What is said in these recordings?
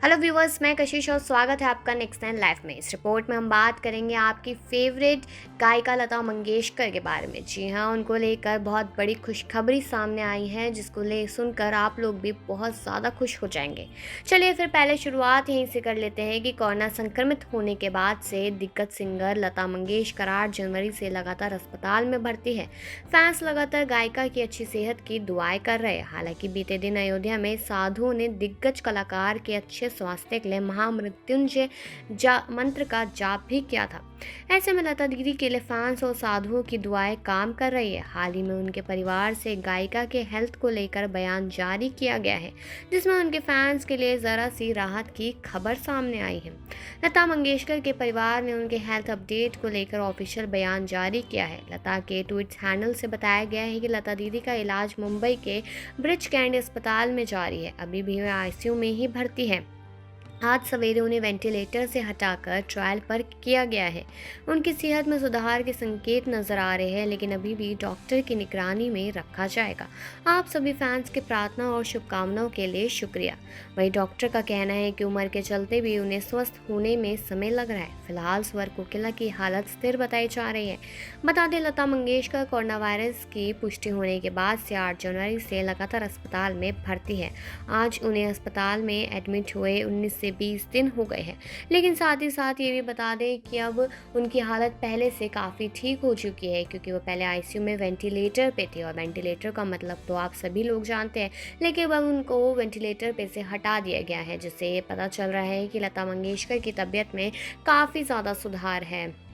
Hello viewers, मैं कशिश और स्वागत है आपका नेक्स्ट टाइम लाइफ में। इस रिपोर्ट में हम बात करेंगे आपकी फेवरेट गायिका लता मंगेशकर के बारे में। जी हाँ, उनको लेकर बहुत बड़ी खुशखबरी सामने आई है, जिसको ले सुनकर आप लोग भी बहुत ज़्यादा खुश हो जाएंगे। चलिए फिर पहले शुरुआत यहीं से कर लेते हैं कि कोरोना संक्रमित होने के बाद से दिग्गज सिंगर लता मंगेशकर 8 जनवरी से लगातार अस्पताल में भर्ती है। फैंस लगातार गायिका की अच्छी सेहत की दुआएं कर रहे हैं। हालांकि बीते दिन अयोध्या में साधुओं ने दिग्गज कलाकार के अच्छे स्वास्थ्य के लिए महामृत्युंजय मंत्र का जाप भी किया था। ऐसे में लता दीदी के लिए फैंस और साधुओं की दुआएं काम कर रही है। हाल ही में उनके परिवार से गायिका के हेल्थ को लेकर बयान जारी किया गया है, जिसमें उनके फैंस के लिए जरा सी राहत की खबर सामने आई है। लता मंगेशकर के परिवार ने उनके हेल्थ अपडेट को लेकर ऑफिशियल बयान जारी किया है। लता के ट्वीट हैंडल से बताया गया है कि लता दीदी का इलाज मुंबई के ब्रिच कैंडी अस्पताल में जारी है। अभी भी वे आईसीयू में ही भर्ती है। आज सवेरे उन्हें वेंटिलेटर से हटाकर ट्रायल पर किया गया है। उनकी सेहत में सुधार के संकेत नजर आ रहे हैं, लेकिन अभी भी डॉक्टर की निगरानी में रखा जाएगा। आप सभी फैंस की प्रार्थना और शुभकामनाओं के लिए शुक्रिया। वहीं डॉक्टर का कहना है कि उम्र के चलते भी उन्हें स्वस्थ होने में समय लग रहा है। फिलहाल स्वर कोकिला की हालत स्थिर बताई जा रही है। बता दें, लता मंगेशकर कोरोना वायरस की पुष्टि होने के बाद से 8 जनवरी से लगातार अस्पताल में भर्ती है। आज उन्हें अस्पताल में एडमिट हुए 19 से 20 दिन हो गए हैं। लेकिन साथ ही साथ ये भी बता दें कि अब उनकी हालत पहले से काफ़ी ठीक हो चुकी है, क्योंकि वो पहले आईसीयू में वेंटिलेटर पे थे। और वेंटिलेटर का मतलब तो आप सभी लोग जानते हैं, लेकिन अब उनको वेंटिलेटर पे से हटा दिया गया है, जिससे ये पता चल रहा है कि लता मंगेशकर की तबीयत में काफ़ी ज़्यादा सुधार है।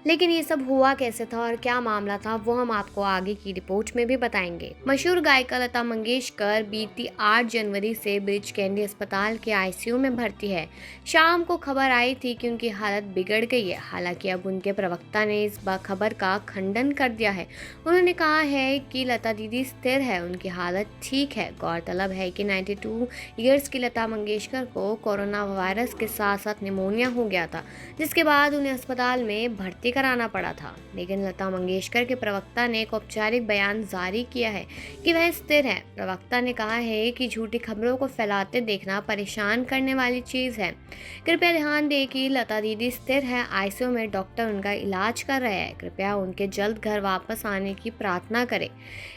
लेकिन ये सब हुआ कैसे था और क्या मामला था, वो हम आपको आगे की रिपोर्ट में भी बताएंगे। मशहूर गायिका लता मंगेशकर बीती 8 जनवरी से ब्रिच कैंडी अस्पताल के आईसीयू में भर्ती है। शाम को खबर आई थी कि उनकी हालत बिगड़ गई है। हालांकि अब उनके प्रवक्ता ने इस खबर का खंडन कर दिया है। उन्होंने कहा है कि लता दीदी स्थिर है, उनकी हालत ठीक है। गौरतलब है कि 92 ईयर्स की लता मंगेशकर को कोरोना वायरस के साथ साथ निमोनिया हो गया था, जिसके बाद उन्हें अस्पताल में भर्ती कराना पड़ा था। लेकिन लता मंगेशकर के प्रवक्ता ने एक औपचारिक बयान जारी किया है कि वह स्थिर है। प्रवक्ता ने कहा है कि झूठी खबरों को फैलाते देखना परेशान करने वाली चीज़ है। कृपया ध्यान दें कि लता दीदी स्थिर है। आईसीयू में डॉक्टर उनका इलाज कर रहे हैं। कृपया उनके जल्द घर वापस आने की प्रार्थना करें।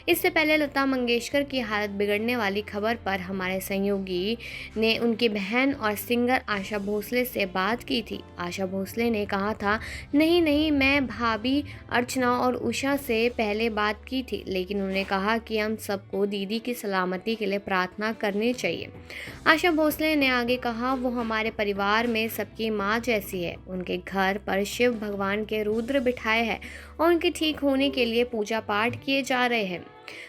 इससे पहले लता मंगेशकर की हालत बिगड़ने वाली खबर पर हमारे सहयोगी ने उनकी बहन और सिंगर आशा भोसले से बात की थी। आशा भोसले ने कहा था, नहीं, मैं भाभी अर्चना और उषा से पहले बात की थी, लेकिन उन्होंने कहा कि हम सबको दीदी की सलामती के लिए प्रार्थना करनी चाहिए। आशा भोसले ने आगे कहा, वो हमारे परिवार में सबकी माँ जैसी है। उनके घर पर शिव भगवान के रुद्र बिठाए हैं और उनके ठीक होने के लिए पूजा पाठ किए जा रहे हैं।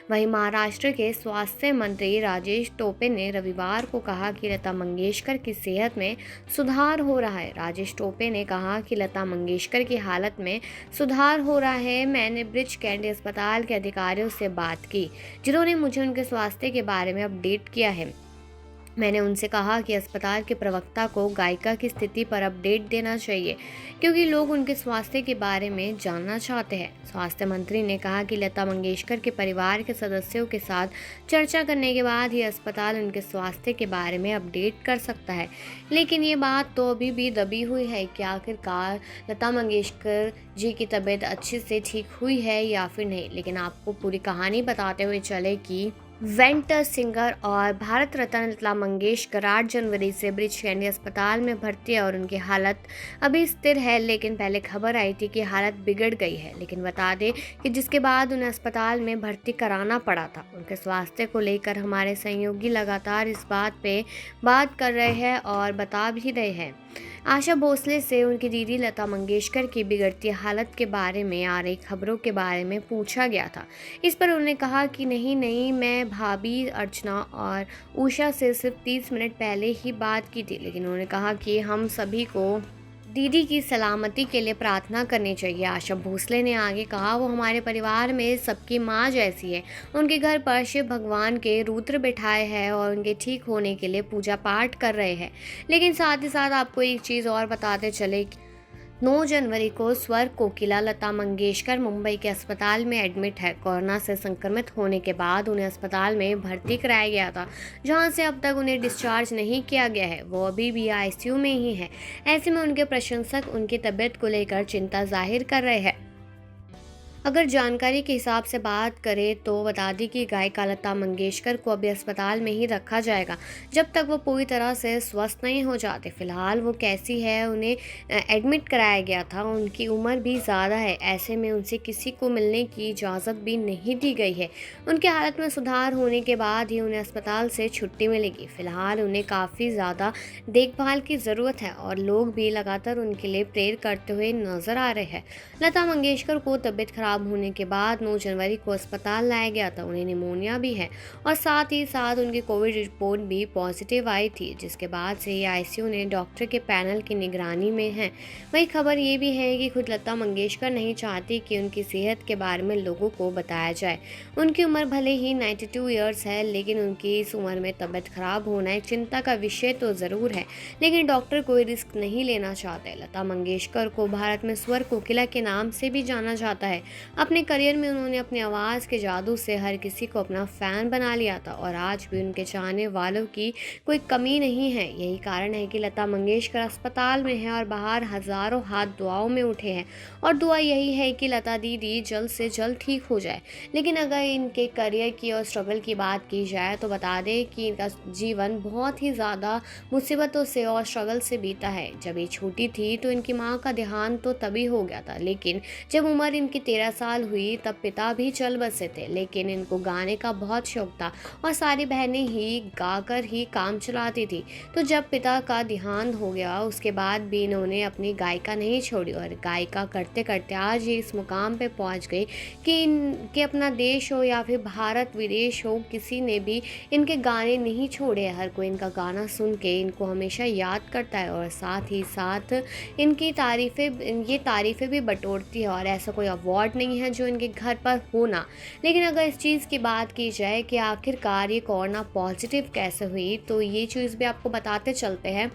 वहीं महाराष्ट्र के स्वास्थ्य मंत्री राजेश टोपे ने रविवार को कहा कि लता मंगेशकर की सेहत में सुधार हो रहा है। राजेश टोपे ने कहा कि लता मंगेशकर की हालत में सुधार हो रहा है। मैंने ब्रिच कैंडी अस्पताल के अधिकारियों से बात की, जिन्होंने मुझे उनके स्वास्थ्य के बारे में अपडेट किया है। मैंने उनसे कहा कि अस्पताल के प्रवक्ता को गायिका की स्थिति पर अपडेट देना चाहिए, क्योंकि लोग उनके स्वास्थ्य के बारे में जानना चाहते हैं। स्वास्थ्य मंत्री ने कहा कि लता मंगेशकर के परिवार के सदस्यों के साथ चर्चा करने के बाद ही अस्पताल उनके स्वास्थ्य के बारे में अपडेट कर सकता है। लेकिन ये बात तो अभी भी दबी हुई है कि आखिरकार लता मंगेशकर जी की तबीयत अच्छे से ठीक हुई है या फिर नहीं। लेकिन आपको पूरी कहानी बताते हुए चले कि वेंटर सिंगर और भारत रत्न लता मंगेशकर 8 जनवरी से ब्रिच कैंडी अस्पताल में भर्ती है और उनकी हालत अभी स्थिर है। लेकिन पहले खबर आई थी कि हालत बिगड़ गई है। लेकिन बता दें कि जिसके बाद उन्हें अस्पताल में भर्ती कराना पड़ा था। उनके स्वास्थ्य को लेकर हमारे सहयोगी लगातार इस बात पे बात कर रहे हैं और बता भी रहे हैं। आशा भोसले से उनकी दीदी लता मंगेशकर की बिगड़ती हालत के बारे में आ रही खबरों के बारे में पूछा गया था। इस पर उन्होंने कहा कि नहीं, मैं भाभी अर्चना और उषा से सिर्फ 30 मिनट पहले ही बात की थी। लेकिन उन्होंने कहा कि हम सभी को दीदी की सलामती के लिए प्रार्थना करनी चाहिए। आशा भोसले ने आगे कहा, वो हमारे परिवार में सबकी माँ जैसी है। उनके घर पर शिव भगवान के रुद्र बिठाए हैं और उनके ठीक होने के लिए पूजा पाठ कर रहे हैं। लेकिन साथ ही साथ आपको एक चीज़ और बताते चले 9 जनवरी को स्वर कोकिला लता मंगेशकर मुंबई के अस्पताल में एडमिट है। कोरोना से संक्रमित होने के बाद उन्हें अस्पताल में भर्ती कराया गया था, जहां से अब तक उन्हें डिस्चार्ज नहीं किया गया है। वो अभी भी आईसीयू में ही है। ऐसे में उनके प्रशंसक उनकी तबीयत को लेकर चिंता जाहिर कर रहे हैं। अगर जानकारी के हिसाब से बात करें तो बता दें कि गायिका लता मंगेशकर को अभी अस्पताल में ही रखा जाएगा जब तक वो पूरी तरह से स्वस्थ नहीं हो जाते। फिलहाल वो कैसी है, उन्हें एडमिट कराया गया था। उनकी उम्र भी ज़्यादा है, ऐसे में उनसे किसी को मिलने की इजाज़त भी नहीं दी गई है। उनकी हालत में सुधार होने के बाद ही उन्हें अस्पताल से छुट्टी मिलेगी। फिलहाल उन्हें काफ़ी ज़्यादा देखभाल की ज़रूरत है और लोग भी लगातार उनके लिए प्रेयर करते हुए नजर आ रहे हैं। लता मंगेशकर को तबीयत खराब होने के बाद 9 जनवरी को अस्पताल लाया गया था। उन्हें निमोनिया भी है और साथ ही साथ उनकी कोविड रिपोर्ट भी पॉजिटिव आई थी, जिसके बाद से ये आईसीयू ने डॉक्टर के पैनल की निगरानी में है। वहीं खबर ये भी है कि खुद लता मंगेशकर नहीं चाहती कि उनकी सेहत के बारे में लोगों को बताया जाए। उनकी उम्र भले ही 92 ईयर्स है, लेकिन उनकी इस उम्र में तबीयत खराब होना एक चिंता का विषय तो ज़रूर है, लेकिन डॉक्टर कोई रिस्क नहीं लेना चाहते। लता मंगेशकर को भारत में स्वर कोकिला के नाम से भी जाना जाता है। अपने करियर में उन्होंने अपनी आवाज़ के जादू से हर किसी को अपना फ़ैन बना लिया था और आज भी उनके चाहने वालों की कोई कमी नहीं है। यही कारण है कि लता मंगेशकर अस्पताल में है और बाहर हज़ारों हाथ दुआओं में उठे हैं और दुआ यही है कि लता दीदी जल्द से जल्द ठीक हो जाए। लेकिन अगर इनके करियर की और स्ट्रगल की बात की जाए तो बता दें कि इनका जीवन बहुत ही ज़्यादा मुसीबतों से और स्ट्रगल से बीता है। जब ये छोटी थी तो इनकी माँ का देहांत तो तभी हो गया था, लेकिन जब उम्र इनकी 13 साल हुई तब पिता भी चल बसे थे। लेकिन इनको गाने का बहुत शौक था और सारी बहनें ही गाकर ही काम चलाती थी। तो जब पिता का देहांत हो गया उसके बाद भी इन्होंने अपनी गायिका नहीं छोड़ी और गायिका करते करते आज ये इस मुकाम पे पहुंच गई कि इनके अपना देश हो या फिर भारत विदेश हो, किसी ने भी इनके गाने नहीं छोड़े। हर कोई इनका गाना सुन के इनको हमेशा याद करता है और साथ ही साथ इनकी तारीफ़ें भी बटोरती है। और ऐसा कोई अवार्ड नहीं है जो इनके घर पर होना। लेकिन अगर इस चीज़ की बात की जाए कि आखिरकार ये कोरोना पॉजिटिव कैसे हुई, तो ये चीज़ भी आपको बताते चलते हैं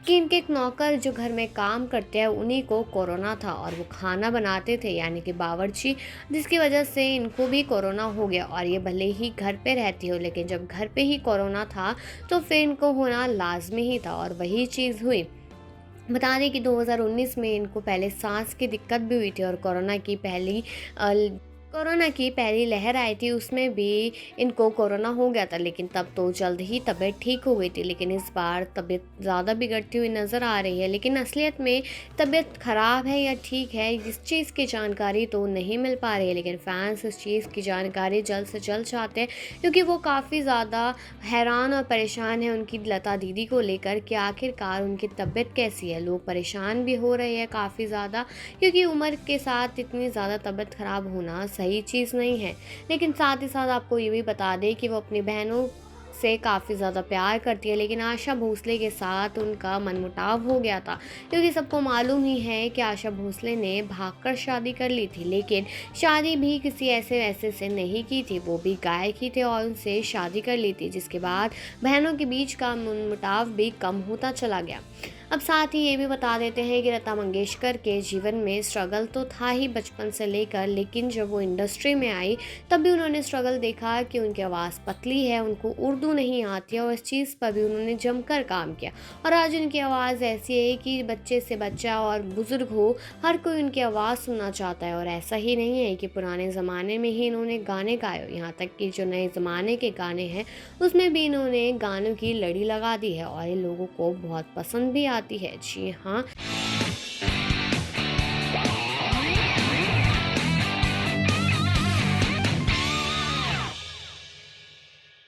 कि इनके एक नौकर जो घर में काम करते हैं उन्हीं को कोरोना था और वो खाना बनाते थे, यानी कि बावर्ची, जिसकी वजह से इनको भी कोरोना हो गया। और ये भले ही घर पे रहती हो, लेकिन जब घर पे ही कोरोना था तो फिर इनको होना लाजमी ही था और वही चीज़ हुई। बता दें कि 2019 में इनको पहले सांस की दिक्कत भी हुई थी और कोरोना की पहली लहर आई थी, उसमें भी इनको कोरोना हो गया था, लेकिन तब तो जल्द ही तबीयत ठीक हो गई थी। लेकिन इस बार तबीयत ज़्यादा बिगड़ती हुई नज़र आ रही है। लेकिन असलियत में तबीयत ख़राब है या ठीक है, इस चीज़ की जानकारी तो नहीं मिल पा रही है। लेकिन फैंस इस चीज़ की जानकारी जल्द से जल्द चाहते हैं, क्योंकि वो काफ़ी ज़्यादा हैरान और परेशान है उनकी लता दीदी को लेकर कि आखिरकार उनकी तबीयत कैसी है। लोग परेशान भी हो रहे हैं काफ़ी ज़्यादा, क्योंकि उम्र के साथ इतनी ज़्यादा तबीयत ख़राब होना सही चीज़ नहीं है। लेकिन साथ ही साथ आपको ये भी बता दें कि वो अपनी बहनों से काफ़ी ज़्यादा प्यार करती है, लेकिन आशा भोसले के साथ उनका मनमुटाव हो गया था, क्योंकि सबको मालूम ही है कि आशा भोसले ने भागकर शादी कर ली थी। लेकिन शादी भी किसी ऐसे वैसे से नहीं की थी, वो भी गायक ही थे और उनसे शादी कर ली थी, जिसके बाद बहनों के बीच का मनमुटाव भी कम होता चला गया। अब साथ ही ये भी बता देते हैं कि लता मंगेशकर के जीवन में स्ट्रगल तो था ही बचपन से लेकर, लेकिन जब वो इंडस्ट्री में आई तब भी उन्होंने स्ट्रगल देखा कि उनकी आवाज़ पतली है, उनको उर्दू नहीं आती है और इस चीज़ पर भी उन्होंने जमकर काम किया। और आज उनकी आवाज़ ऐसी है कि बच्चे से बच्चा और बुज़ुर्ग हो, हर कोई उनकी आवाज़ सुनना चाहता है। और ऐसा ही नहीं है कि पुराने ज़माने में ही इन्होंने गाने गाए, यहाँ तक कि जो नए ज़माने के गाने हैं उसमें भी इन्होंने गानों की लड़ी लगा दी है और ये लोगों को बहुत पसंद भी आती है। जी हाँ।